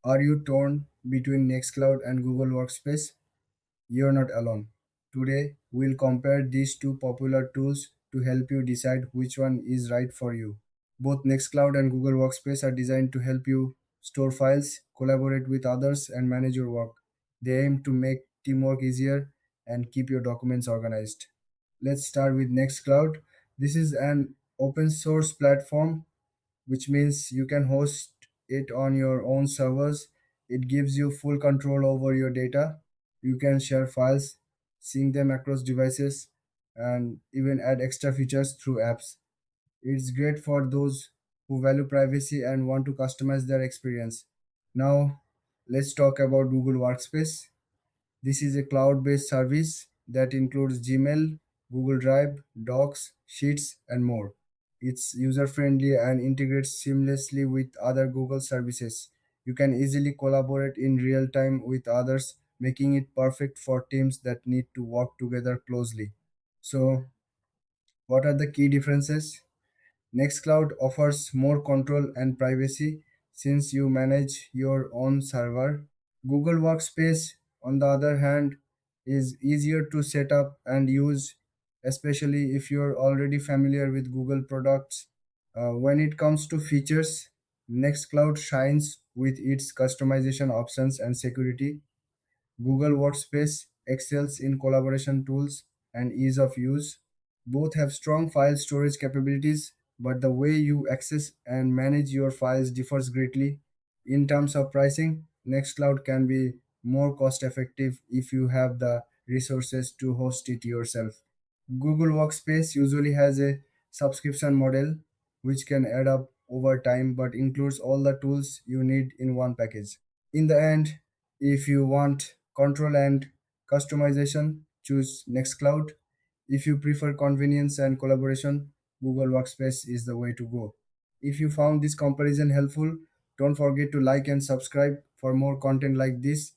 Are you torn between Nextcloud and Google Workspace? You're not alone. Today, we'll compare these two popular tools to help you decide which one is right for you. Both Nextcloud and Google Workspace are designed to help you store files, collaborate with others, and manage your work. They aim to make teamwork easier and keep your documents organized. Let's start with Nextcloud. This is an open source platform, which means you can host it on your own servers. It gives you full control over your data. You can share files, sync them across devices, and even add extra features through apps. It's great for those who value privacy and want to customize their experience. Now, let's talk about Google Workspace. This is a cloud based service that includes Gmail, Google Drive, Docs, Sheets, and more. It's user friendly and integrates seamlessly with other Google services. You can easily collaborate in real time with others, making it perfect for teams that need to work together closely. So, what are the key differences? Nextcloud offers more control and privacy since you manage your own server. Google Workspace, on the other hand, is easier to set up and use, especially if you're already familiar with Google products. When it comes to features, Nextcloud shines with its customization options and security. Google Workspace excels in collaboration tools and ease of use. Both have strong file storage capabilities, but the way you access and manage your files differs greatly. In terms of pricing, Nextcloud can be more cost effective if you have the resources to host it yourself. Google Workspace usually has a subscription model which can add up over time but includes all the tools you need in one package. In the end, if you want control and customization, choose Nextcloud. If you prefer convenience and collaboration, Google Workspace is the way to go. If you found this comparison helpful, don't forget to like and subscribe for more content like this.